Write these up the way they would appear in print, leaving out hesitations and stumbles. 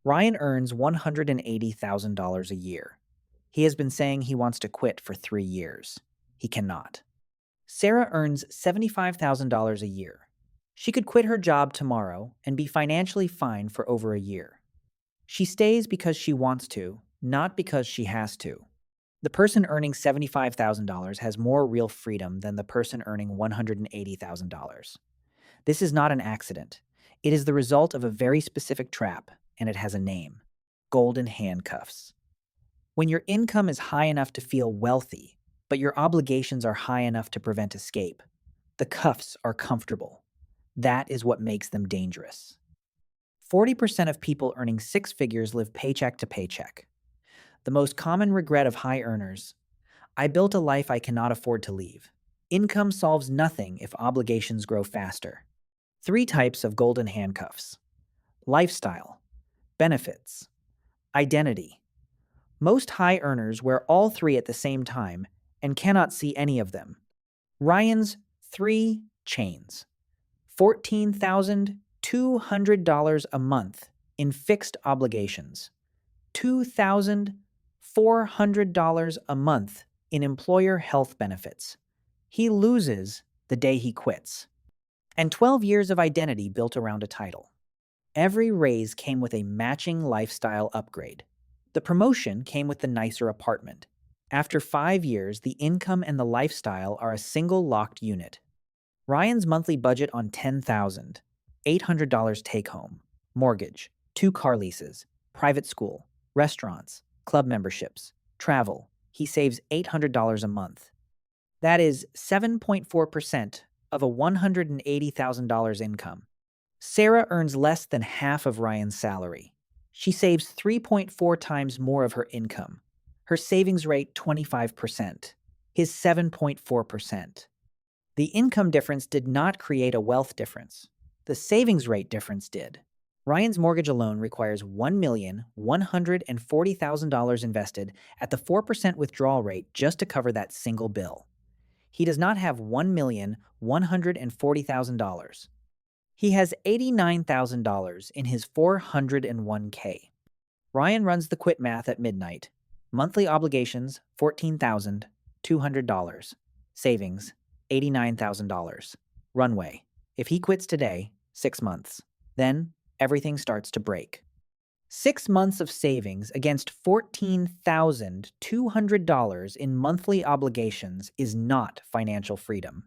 Ryan earns $180,000 a year. He has been saying he wants to quit for 3 years. He cannot. Sarah earns $75,000 a year. She could quit her job tomorrow and be financially fine for over a year. She stays because she wants to, not because she has to. The person earning $75,000 has more real freedom than the person earning $180,000. This is not an accident. It is the result of a very specific trap, and it has a name: golden handcuffs. When your income is high enough to feel wealthy, but your obligations are high enough to prevent escape, the cuffs are comfortable. That is what makes them dangerous. 40% of people earning six figures live paycheck to paycheck. The most common regret of high earners: I built a life I cannot afford to leave. Income solves nothing if obligations grow faster. Three types of golden handcuffs: lifestyle, benefits, identity. Most high earners wear all three at the same time and cannot see any of them. Ryan's three chains: $14,200 a month in fixed obligations, $2,400 a month in employer health benefits. He loses the day he quits. And 12 years of identity built around a title. Every raise came with a matching lifestyle upgrade. The promotion came with the nicer apartment. After 5 years, the income and the lifestyle are a single locked unit. Ryan's monthly budget on $10,800 take home, mortgage, 2 car leases, private school, restaurants, club memberships, travel. He saves $800 a month. That is 7.4% of a $180,000 income. Sarah earns less than half of Ryan's salary. She saves 3.4 times more of her income. Her savings rate 25%, his 7.4%. The income difference did not create a wealth difference. The savings rate difference did. Ryan's mortgage alone requires $1,140,000 invested at the 4% withdrawal rate just to cover that single bill. He does not have $1,140,000. He has $89,000 in his 401k. Ryan runs the quit math at midnight. Monthly obligations, $14,200. Savings, $89,000. Runway: if he quits today, 6 months. Then everything starts to break. 6 months of savings against $14,200 in monthly obligations is not financial freedom.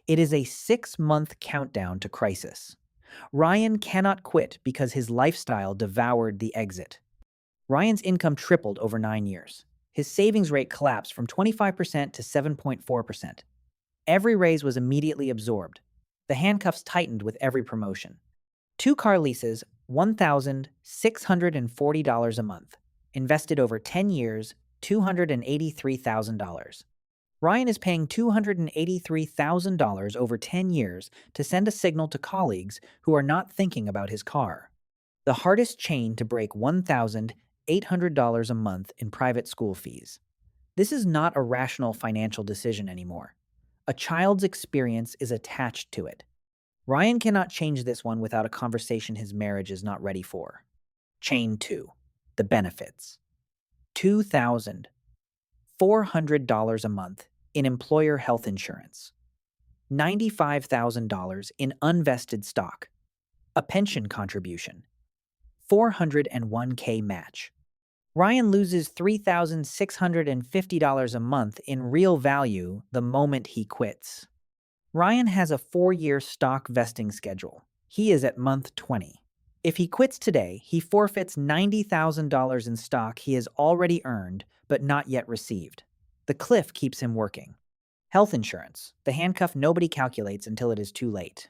It is a 6-month countdown to crisis. Ryan cannot quit because his lifestyle devoured the exit. Ryan's income tripled over 9 years. His savings rate collapsed from 25% to 7.4%. Every raise was immediately absorbed. The handcuffs tightened with every promotion. 2 car leases, $1,640 a month. Invested over 10 years, $283,000. Ryan is paying $283,000 over 10 years to send a signal to colleagues who are not thinking about his car. The hardest chain to break: $1,800 a month in private school fees. This is not a rational financial decision anymore. A child's experience is attached to it. Ryan cannot change this one without a conversation his marriage is not ready for. Chain 2. The benefits. $2,400 a month in employer health insurance. $95,000 in unvested stock. A pension contribution. 401k match. Ryan loses $3,650 a month in real value the moment he quits. Ryan has a 4-year stock vesting schedule. He is at month 20. If he quits today, he forfeits $90,000 in stock he has already earned but not yet received. The cliff keeps him working. Health insurance, the handcuff nobody calculates until it is too late.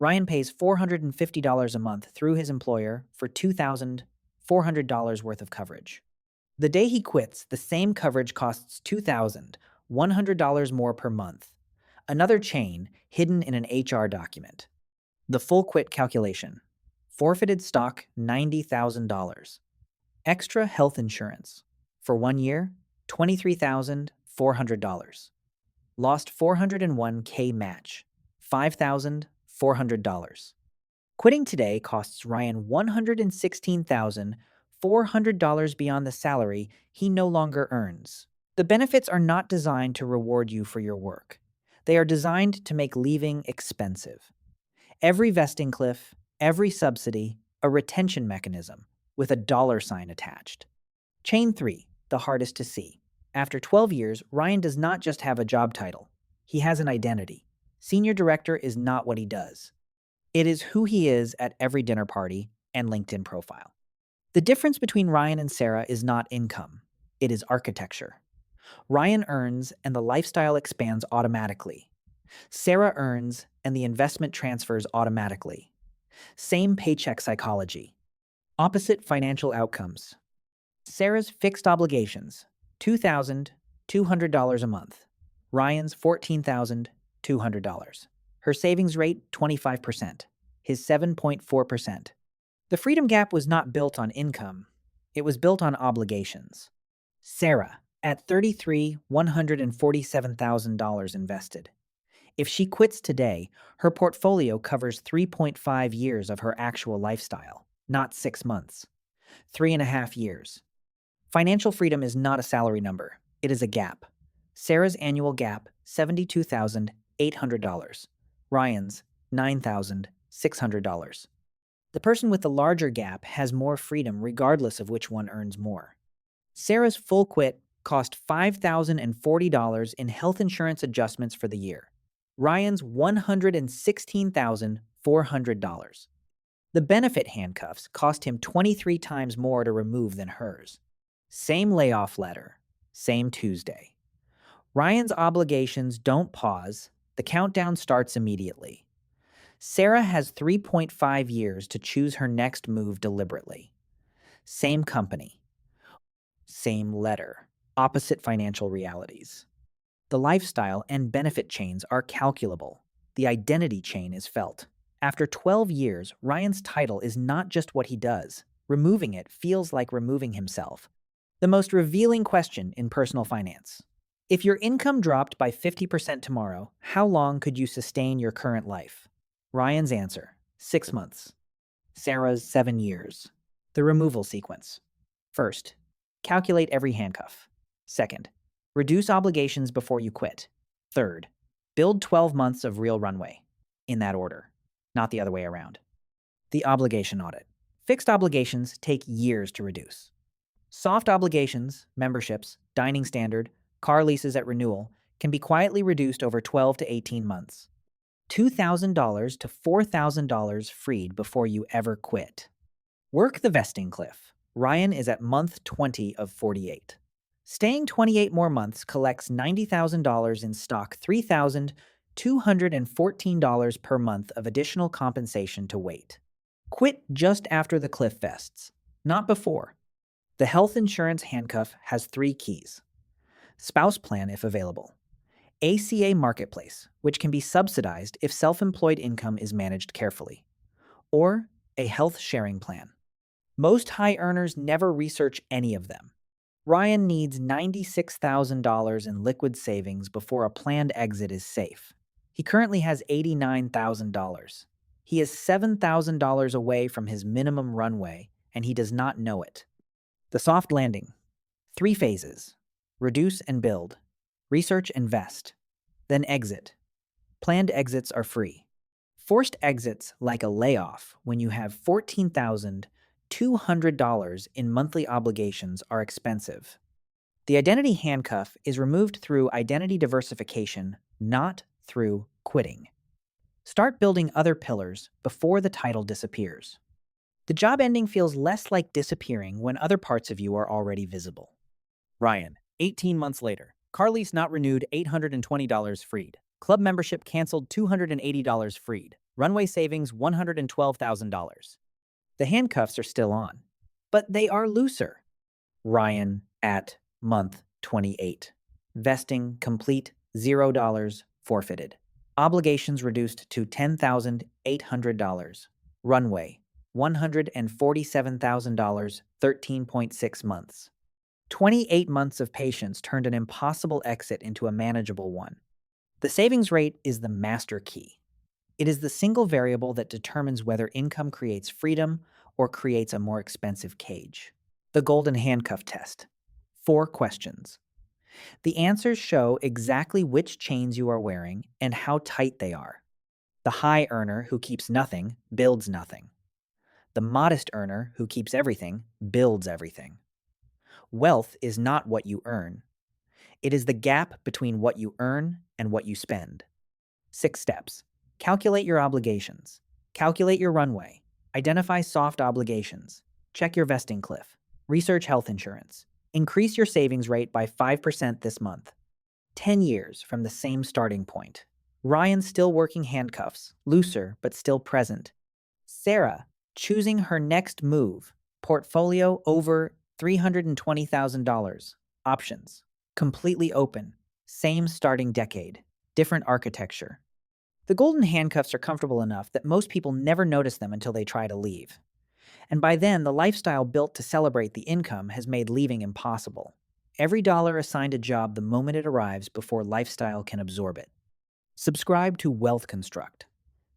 Ryan pays $450 a month through his employer for $2,400 worth of coverage. The day he quits, the same coverage costs $2,100 more per month. Another chain hidden in an HR document. The full quit calculation. Forfeited stock, $90,000. Extra health insurance. For 1 year, $23,400. Lost 401k match, $5,400. Quitting today costs Ryan $116,400 beyond the salary he no longer earns. The benefits are not designed to reward you for your work. They are designed to make leaving expensive. Every vesting cliff, every subsidy, a retention mechanism with a dollar sign attached. Chain 3, the hardest to see. After 12 years, Ryan does not just have a job title. He has an identity. Senior director is not what he does. It is who he is at every dinner party and LinkedIn profile. The difference between Ryan and Sarah is not income. It is architecture. Ryan earns and the lifestyle expands automatically. Sarah earns and the investment transfers automatically. Same paycheck psychology. Opposite financial outcomes. Sarah's fixed obligations, $2,200 a month. Ryan's $14,200. Her savings rate, 25%. His 7.4%. The freedom gap was not built on income. It was built on obligations. Sarah, at $147,000 invested. If she quits today, her portfolio covers 3.5 years of her actual lifestyle, not 6 months. 3.5 years. Financial freedom is not a salary number. It is a gap. Sarah's annual gap, $72,800. Ryan's, $9,600. The person with the larger gap has more freedom regardless of which one earns more. Sarah's full quit cost $5,040 in health insurance adjustments for the year. Ryan's $116,400. The benefit handcuffs cost him 23 times more to remove than hers. Same layoff letter, same Tuesday. Ryan's obligations don't pause. The countdown starts immediately. Sarah has 3.5 years to choose her next move deliberately. Same company. Same letter. Opposite financial realities. The lifestyle and benefit chains are calculable. The identity chain is felt. After 12 years, Ryan's title is not just what he does. Removing it feels like removing himself. The most revealing question in personal finance. If your income dropped by 50% tomorrow, how long could you sustain your current life? Ryan's answer, 6 months. Sarah's, 7 years. The removal sequence. First, calculate every handcuff. Second, reduce obligations before you quit. Third, build 12 months of real runway. In that order, not the other way around. The obligation audit. Fixed obligations take years to reduce. Soft obligations, memberships, dining standard, car leases at renewal can be quietly reduced over 12 to 18 months. $2,000 to $4,000 freed before you ever quit. Work the vesting cliff. Ryan is at month 20 of 48. Staying 28 more months collects $90,000 in stock, $3,214 per month of additional compensation to wait. Quit just after the cliff vests, not before. The health insurance handcuff has 3 keys. Spouse plan if available. ACA Marketplace, which can be subsidized if self-employed income is managed carefully. Or a health sharing plan. Most high earners never research any of them. Ryan needs $96,000 in liquid savings before a planned exit is safe. He currently has $89,000. He is $7,000 away from his minimum runway, and he does not know it. The soft landing. 3 phases. Reduce and build. Research and vest. Then exit. Planned exits are free. Forced exits, like a layoff when you have $14,200 in monthly obligations, are expensive. The identity handcuff is removed through identity diversification, not through quitting. Start building other pillars before the title disappears. The job ending feels less like disappearing when other parts of you are already visible. Ryan, 18 months later. Car lease not renewed, $820 freed. Club membership canceled, $280 freed. Runway savings, $112,000. The handcuffs are still on, but they are looser. Ryan at month 28. Vesting complete, $0 forfeited. Obligations reduced to $10,800. Runway, $147,000, 13.6 months. 28 months of patience turned an impossible exit into a manageable one. The savings rate is the master key. It is the single variable that determines whether income creates freedom or creates a more expensive cage. The golden handcuff test. 4 questions. The answers show exactly which chains you are wearing and how tight they are. The high earner who keeps nothing builds nothing. The modest earner who keeps everything builds everything. Wealth is not what you earn. It is the gap between what you earn and what you spend. 6 steps. Calculate your obligations. Calculate your runway. Identify soft obligations. Check your vesting cliff. Research health insurance. Increase your savings rate by 5% this month. 10 years from the same starting point. Ryan still working handcuffs, looser but still present. Sarah choosing her next move. Portfolio over $320,000. Options. Completely open. Same starting decade. Different architecture. The golden handcuffs are comfortable enough that most people never notice them until they try to leave. And by then, the lifestyle built to celebrate the income has made leaving impossible. Every dollar assigned a job the moment it arrives before lifestyle can absorb it. Subscribe to Wealth Construct.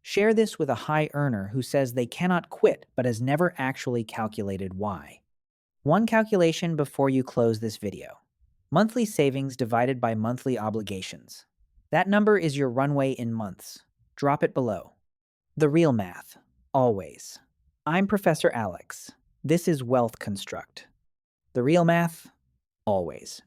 Share this with a high earner who says they cannot quit but has never actually calculated why. One calculation before you close this video. Monthly savings divided by monthly obligations. That number is your runway in months. Drop it below. The real math. Always. I'm Professor Alex. This is Wealth Construct. The real math. Always.